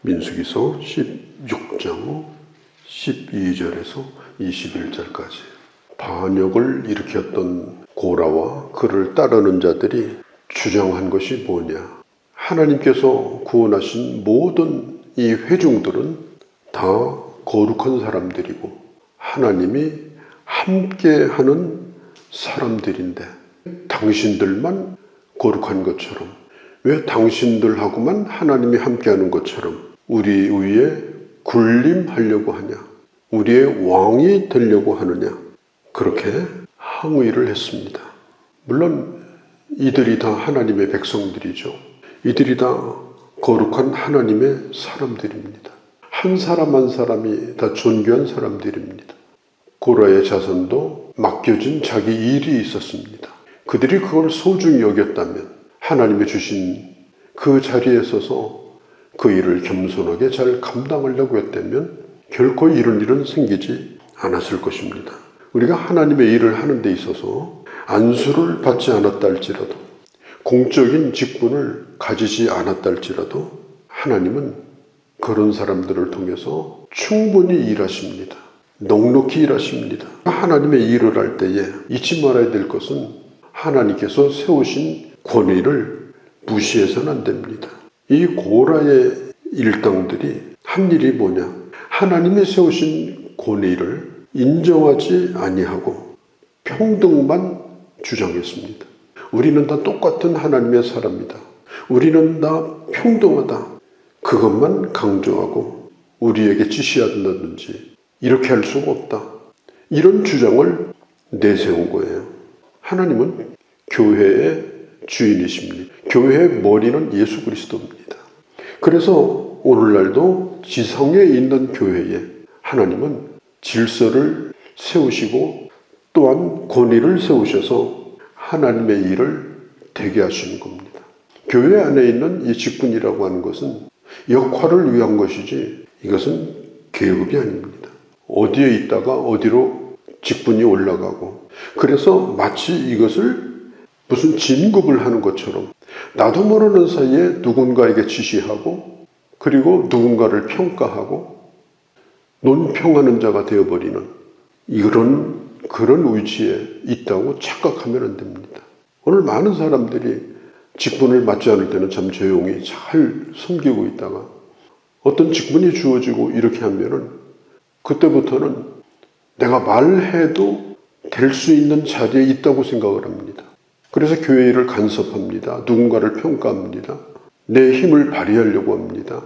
민수기서 16장 12절에서 21절까지 반역을 일으켰던 고라와 그를 따르는 자들이 주장한 것이 뭐냐? 하나님께서 구원하신 모든 이 회중들은 다 거룩한 사람들이고 하나님이 함께하는 사람들인데 당신들만 거룩한 것처럼, 왜 당신들하고만 하나님이 함께하는 것처럼 우리 위에 군림하려고 하냐, 우리의 왕이 되려고 하느냐, 그렇게 항의를 했습니다. 물론 이들이 다 하나님의 백성들이죠. 이들이 다 거룩한 하나님의 사람들입니다. 한 사람 한 사람이 다 존귀한 사람들입니다. 고라의 자손도 맡겨진 자기 일이 있었습니다. 그들이 그걸 소중히 여겼다면 하나님이 주신 그 자리에 서서 그 일을 겸손하게 잘 감당하려고 했다면 결코 이런 일은 생기지 않았을 것입니다. 우리가 하나님의 일을 하는 데 있어서 안수를 받지 않았다 할지라도, 공적인 직분을 가지지 않았다 할지라도 하나님은 그런 사람들을 통해서 충분히 일하십니다. 넉넉히 일하십니다. 하나님의 일을 할 때에 잊지 말아야 될 것은 하나님께서 세우신 권위를 무시해서는 안 됩니다. 이 고라의 일당들이 한 일이 뭐냐? 하나님이 세우신 권위를 인정하지 아니하고 평등만 주장했습니다. 우리는 다 똑같은 하나님의 사람이다. 우리는 다 평등하다. 그것만 강조하고 우리에게 지시한다든지 이렇게 할 수가 없다. 이런 주장을 내세운 거예요. 하나님은 교회의 주인이십니다. 교회의 머리는 예수 그리스도입니다. 그래서 오늘날도 지성에 있는 교회에 하나님은 질서를 세우시고 또한 권위를 세우셔서 하나님의 일을 되게 하시는 겁니다. 교회 안에 있는 이 직분이라고 하는 것은 역할을 위한 것이지 이것은 계급이 아닙니다. 어디에 있다가 어디로 직분이 올라가고, 그래서 마치 이것을 무슨 진급을 하는 것처럼 나도 모르는 사이에 누군가에게 지시하고 그리고 누군가를 평가하고 논평하는 자가 되어버리는 그런 위치에 있다고 착각하면 안 됩니다. 오늘 많은 사람들이 직분을 맡지 않을 때는 참 조용히 잘 섬기고 있다가 어떤 직분이 주어지고 이렇게 하면은 그때부터는 내가 말해도 될 수 있는 자리에 있다고 생각을 합니다. 그래서 교회 일을 간섭합니다. 누군가를 평가합니다. 내 힘을 발휘하려고 합니다.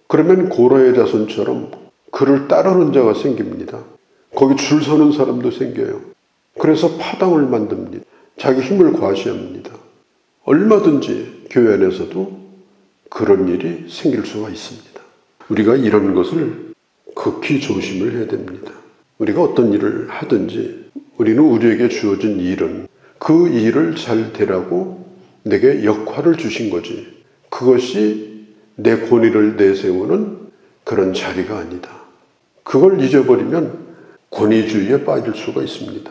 그러면 고라의 자손처럼 그를 따르는 자가 생깁니다. 거기 줄 서는 사람도 생겨요. 그래서 파당을 만듭니다. 자기 힘을 과시합니다. 얼마든지 교회 안에서도 그런 일이 생길 수가 있습니다. 우리가 이런 것을 극히 조심을 해야 됩니다. 우리가 어떤 일을 하든지 우리는 우리에게 주어진 일은 그 일을 잘 되라고 내게 역할을 주신 거지, 그것이 내 권위를 내세우는 그런 자리가 아니다. 그걸 잊어버리면 권위주의에 빠질 수가 있습니다.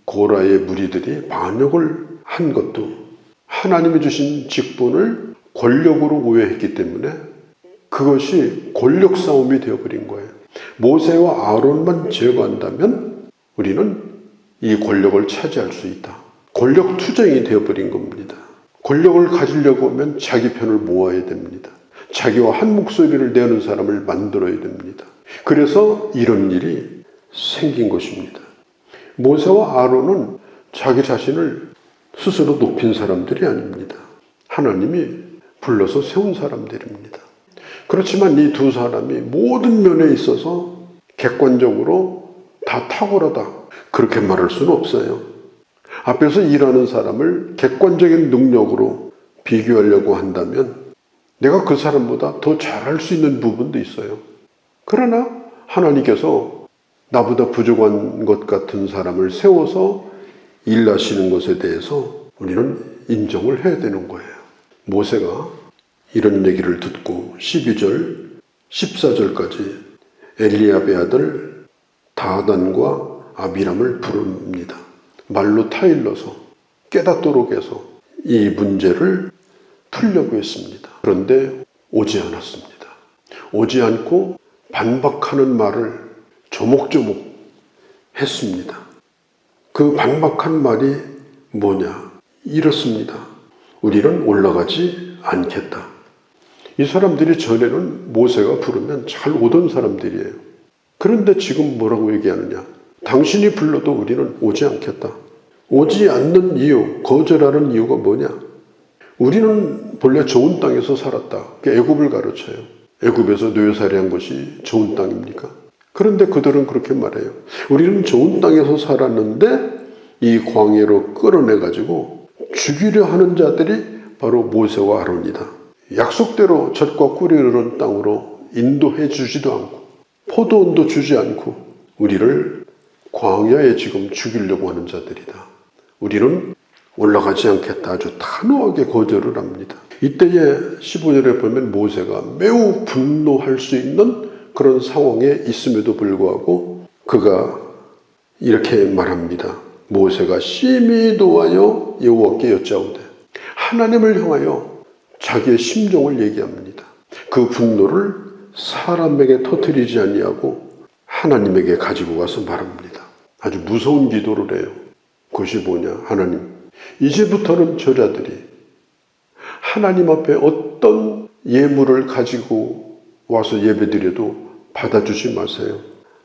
고라의 무리들이 반역을 한 것도 하나님이 주신 직분을 권력으로 오해했기 때문에 그것이 권력 싸움이 되어버린 거예요. 모세와 아론만 제거한다면 우리는 이 권력을 차지할 수 있다. 권력 투쟁이 되어버린 겁니다. 권력을 가지려고 하면 자기 편을 모아야 됩니다. 자기와 한 목소리를 내는 사람을 만들어야 됩니다. 그래서 이런 일이 생긴 것입니다. 모세와 아론은 자기 자신을 스스로 높인 사람들이 아닙니다. 하나님이 불러서 세운 사람들입니다. 그렇지만 이 두 사람이 모든 면에 있어서 객관적으로 다 탁월하다, 그렇게 말할 수는 없어요. 앞에서 일하는 사람을 객관적인 능력으로 비교하려고 한다면 내가 그 사람보다 더 잘할 수 있는 부분도 있어요. 그러나 하나님께서 나보다 부족한 것 같은 사람을 세워서 일하시는 것에 대해서 우리는 인정을 해야 되는 거예요. 모세가 이런 얘기를 듣고 12절, 14절까지 엘리압의 아들 다단과 아비람을 부릅니다. 말로 타일러서 깨닫도록 해서 이 문제를 풀려고 했습니다. 그런데 오지 않았습니다. 오지 않고 반박하는 말을 조목조목 했습니다. 그 반박한 말이 뭐냐? 이렇습니다. 우리는 올라가지 않겠다. 이 사람들이 전에는 모세가 부르면 잘 오던 사람들이에요. 그런데 지금 뭐라고 얘기하느냐? 당신이 불러도 우리는 오지 않겠다. 오지 않는 이유, 거절하는 이유가 뭐냐? 우리는 본래 좋은 땅에서 살았다. 애굽을 가르쳐요. 애굽에서 노예살이한 것이 좋은 땅입니까? 그런데 그들은 그렇게 말해요. 우리는 좋은 땅에서 살았는데 이 광야로 끌어내가지고 죽이려 하는 자들이 바로 모세와 아론이다. 약속대로 젖과 꿀이 흐르는 땅으로 인도해 주지도 않고 포도원도 주지 않고 우리를 광야에 지금 죽이려고 하는 자들이다. 우리는 올라가지 않겠다. 아주 단호하게 거절을 합니다. 이때에 15절에 보면 모세가 매우 분노할 수 있는 그런 상황에 있음에도 불구하고 그가 이렇게 말합니다. 모세가 심히 노하여 여호와께 여짜오되 하나님을 향하여 자기의 심정을 얘기합니다. 그 분노를 사람에게 터뜨리지 아니하고 하나님에게 가지고 가서 말합니다. 아주 무서운 기도를 해요. 그것이 뭐냐? 하나님, 이제부터는 저자들이 하나님 앞에 어떤 예물을 가지고 와서 예배드려도 받아주지 마세요.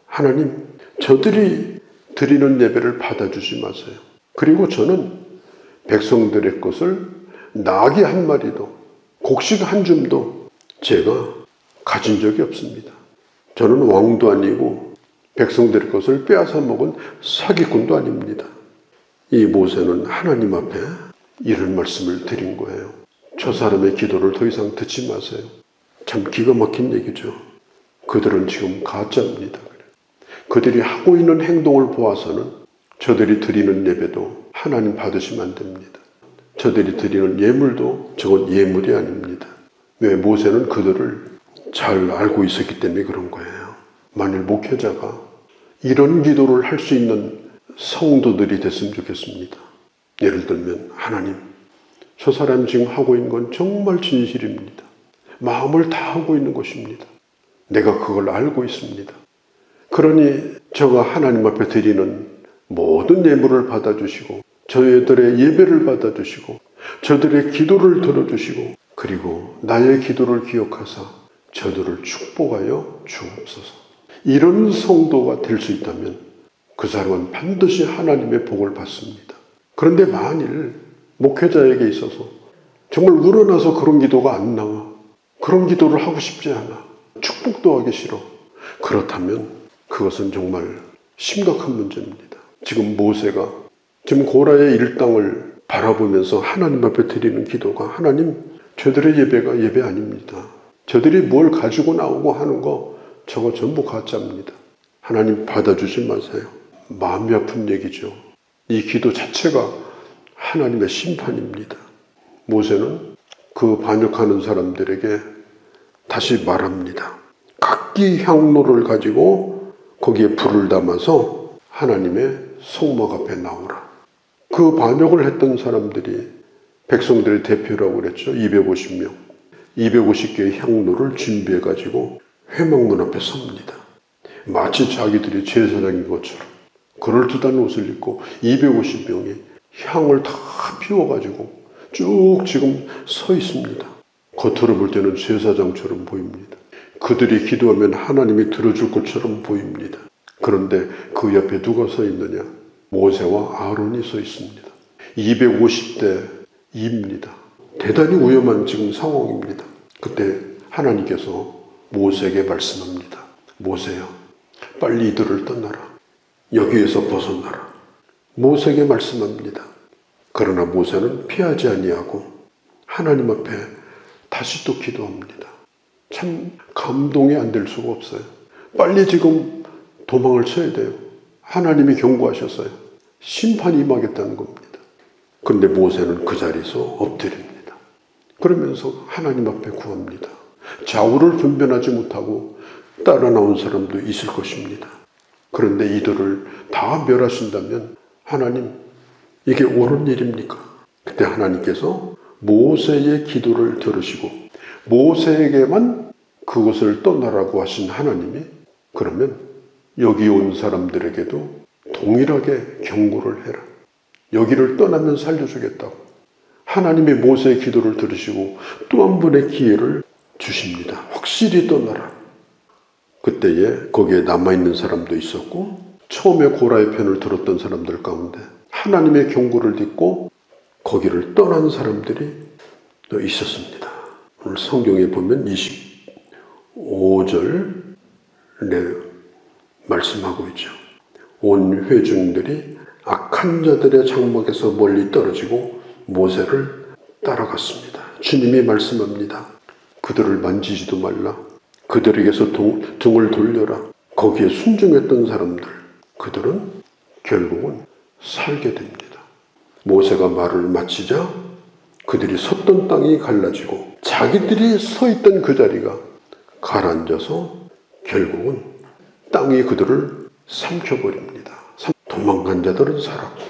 하나님, 저들이 드리는 예배를 받아주지 마세요. 그리고 저는 백성들의 것을 나귀 한 마리도 곡식 한 줌도 제가 가진 적이 없습니다. 저는 왕도 아니고 백성들의 것을 빼앗아 먹은 사기꾼도 아닙니다. 이 모세는 하나님 앞에 이런 말씀을 드린 거예요. 저 사람의 기도를 더 이상 듣지 마세요. 참 기가 막힌 얘기죠. 그들은 지금 가짜입니다. 그들이 하고 있는 행동을 보아서는 저들이 드리는 예배도 하나님 받으시면 안 됩니다. 저들이 드리는 예물도 저건 예물이 아닙니다. 왜? 모세는 그들을 잘 알고 있었기 때문에 그런 거예요. 만일 목회자가 이런 기도를 할 수 있는 성도들이 됐으면 좋겠습니다. 예를 들면 하나님, 저 사람이 지금 하고 있는 건 정말 진실입니다. 마음을 다하고 있는 것입니다. 내가 그걸 알고 있습니다. 그러니 저가 하나님 앞에 드리는 모든 예물을 받아주시고 저희들의 예배를 받아주시고 저들의 기도를 들어주시고 그리고 나의 기도를 기억하사 저들을 축복하여 주옵소서. 이런 성도가 될 수 있다면 그 사람은 반드시 하나님의 복을 받습니다. 그런데 만일 목회자에게 있어서 정말 우러나서 그런 기도가 안 나와, 그런 기도를 하고 싶지 않아, 축복도 하기 싫어, 그렇다면 그것은 정말 심각한 문제입니다. 지금 모세가 지금 고라의 일당을 바라보면서 하나님 앞에 드리는 기도가 하나님, 저들의 예배가 예배 아닙니다. 저들이 뭘 가지고 나오고 하는 거 저거 전부 가짜입니다. 하나님 받아주지 마세요. 마음이 아픈 얘기죠. 이 기도 자체가 하나님의 심판입니다. 모세는 그 반역하는 사람들에게 다시 말합니다. 각기 향로를 가지고 거기에 불을 담아서 하나님의 성막 앞에 나오라. 그 반역을 했던 사람들이 백성들의 대표라고 그랬죠. 250명. 250개의 향로를 준비해 가지고 회막문 앞에 섭니다. 마치 자기들이 제사장인 것처럼 그럴듯한 옷을 입고 250명이 향을 다 피워가지고 쭉 지금 서 있습니다. 겉으로 볼 때는 제사장처럼 보입니다. 그들이 기도하면 하나님이 들어줄 것처럼 보입니다. 그런데 그 옆에 누가 서 있느냐? 모세와 아론이 서 있습니다. 250대 2입니다. 대단히 위험한 지금 상황입니다. 그때 하나님께서 모세에게 말씀합니다. 모세야, 빨리 이들을 떠나라. 여기에서 벗어나라. 모세에게 말씀합니다. 그러나 모세는 피하지 아니하고 하나님 앞에 다시 또 기도합니다. 참 감동이 안 될 수가 없어요. 빨리 지금 도망을 쳐야 돼요. 하나님이 경고하셨어요. 심판이 임하겠다는 겁니다. 그런데 모세는 그 자리에서 엎드립니다. 그러면서 하나님 앞에 구합니다. 좌우를 분별하지 못하고 따라 나온 사람도 있을 것입니다. 그런데 이들을 다 멸하신다면 하나님, 이게 옳은 일입니까? 그때 하나님께서 모세의 기도를 들으시고 모세에게만 그곳을 떠나라고 하신 하나님이 그러면 여기 온 사람들에게도 동일하게 경고를 해라. 여기를 떠나면 살려주겠다고. 하나님이 모세의 기도를 들으시고 또 한 번의 기회를 주십니다. 확실히 떠나라. 그때에 거기에 남아있는 사람도 있었고 처음에 고라의 편을 들었던 사람들 가운데 하나님의 경고를 듣고 거기를 떠난 사람들이 또 있었습니다. 오늘 성경에 보면 25절에 말씀하고 있죠. 온 회중들이 악한 자들의 장막에서 멀리 떨어지고 모세를 따라갔습니다. 주님이 말씀합니다. 그들을 만지지도 말라. 그들에게서 등을 돌려라. 거기에 순종했던 사람들, 그들은 결국은 살게 됩니다. 모세가 말을 마치자 그들이 섰던 땅이 갈라지고 자기들이 서 있던 그 자리가 가라앉아서 결국은 땅이 그들을 삼켜버립니다. 도망간 자들은 살았고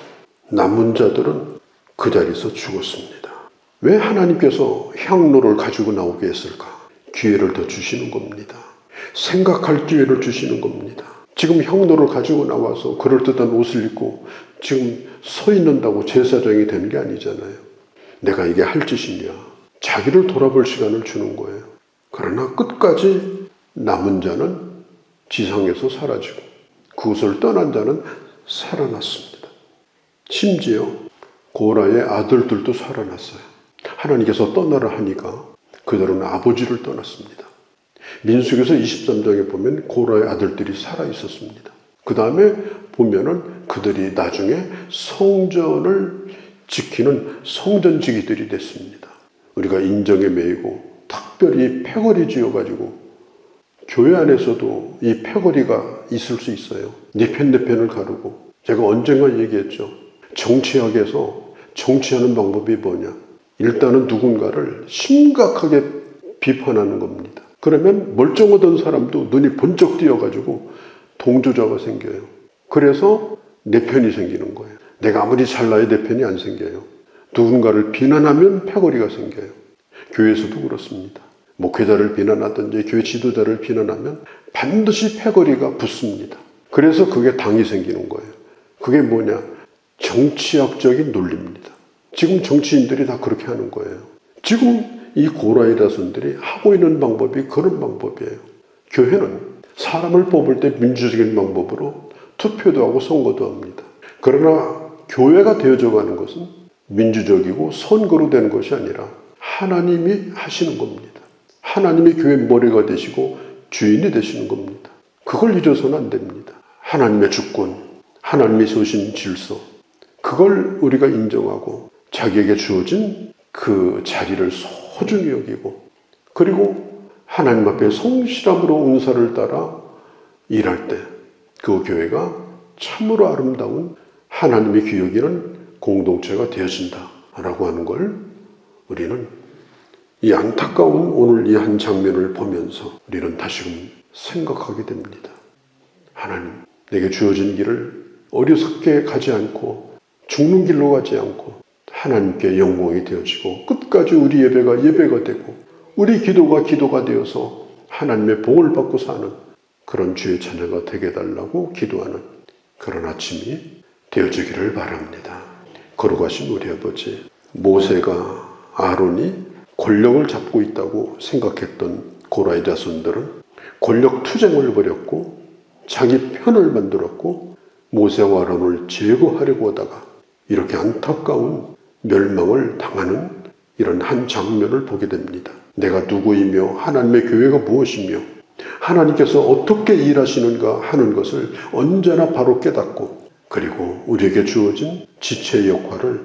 남은 자들은 그 자리에서 죽었습니다. 왜 하나님께서 향로를 가지고 나오게 했을까? 기회를 더 주시는 겁니다. 생각할 기회를 주시는 겁니다. 지금 향로를 가지고 나와서 그럴듯한 옷을 입고 지금 서 있는다고 제사장이 되는 게 아니잖아요. 내가 이게 할 짓이냐. 자기를 돌아볼 시간을 주는 거예요. 그러나 끝까지 남은 자는 지상에서 사라지고 그곳을 떠난 자는 살아났습니다. 심지어 고라의 아들들도 살아났어요. 하나님께서 떠나라 하니까 그들은 아버지를 떠났습니다. 민수기서 23장에 보면 고라의 아들들이 살아 있었습니다. 그 다음에 보면은 그들이 나중에 성전을 지키는 성전지기들이 됐습니다. 우리가 인정에 매이고 특별히 패거리 지어가지고 교회 안에서도 이 패거리가 있을 수 있어요. 네 편 내 편을 가르고. 제가 언젠가 얘기했죠. 정치학에서 정치하는 방법이 뭐냐. 일단은 누군가를 심각하게 비판하는 겁니다. 그러면 멀쩡하던 사람도 눈이 번쩍 띄어가지고 동조자가 생겨요. 그래서 내 편이 생기는 거예요. 내가 아무리 잘나야 내 편이 안 생겨요. 누군가를 비난하면 패거리가 생겨요. 교회에서도 그렇습니다. 목회자를 비난하든지 교회 지도자를 비난하면 반드시 패거리가 붙습니다. 그래서 그게 당이 생기는 거예요. 그게 뭐냐? 정치학적인 논리입니다. 지금 정치인들이 다 그렇게 하는 거예요. 지금 이 고라의 자손들이 하고 있는 방법이 그런 방법이에요. 교회는 사람을 뽑을 때 민주적인 방법으로 투표도 하고 선거도 합니다. 그러나 교회가 되어져 가는 것은 민주적이고 선거로 되는 것이 아니라 하나님이 하시는 겁니다. 하나님이 교회 머리가 되시고 주인이 되시는 겁니다. 그걸 잊어서는 안 됩니다. 하나님의 주권, 하나님이 세우신 질서, 그걸 우리가 인정하고 자기에게 주어진 그 자리를 소중히 여기고 그리고 하나님 앞에 성실함으로 은사를 따라 일할 때 그 교회가 참으로 아름다운 하나님의 귀 여기는 공동체가 되어진다라고 하는 걸 우리는 이 안타까운 오늘 이 한 장면을 보면서 우리는 다시금 생각하게 됩니다. 하나님, 내게 주어진 길을 어리석게 가지 않고 죽는 길로 가지 않고 하나님께 영광이 되어지고 끝까지 우리 예배가 예배가 되고 우리 기도가 기도가 되어서 하나님의 복을 받고 사는 그런 주의 자녀가 되게 해달라고 기도하는 그런 아침이 되어지기를 바랍니다. 거룩하신 우리 아버지, 모세가 아론이 권력을 잡고 있다고 생각했던 고라의 자손들은 권력 투쟁을 벌였고 자기 편을 만들었고 모세와 아론을 제거하려고 하다가 이렇게 안타까운 멸망을 당하는 이런 한 장면을 보게 됩니다. 내가 누구이며 하나님의 교회가 무엇이며 하나님께서 어떻게 일하시는가 하는 것을 언제나 바로 깨닫고 그리고 우리에게 주어진 지체의 역할을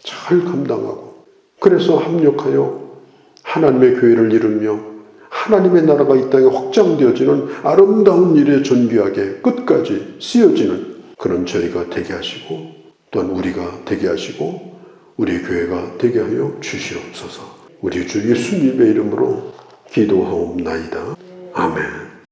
잘 감당하고 그래서 합력하여 하나님의 교회를 이루며 하나님의 나라가 이 땅에 확장되어지는 아름다운 일에 존귀하게 끝까지 쓰여지는 그런 저희가 되게 하시고 또한 우리가 되게 하시고 우리 교회가 되게 하여 주시옵소서. 우리 주 예수님의 이름으로 기도하옵나이다. 아멘.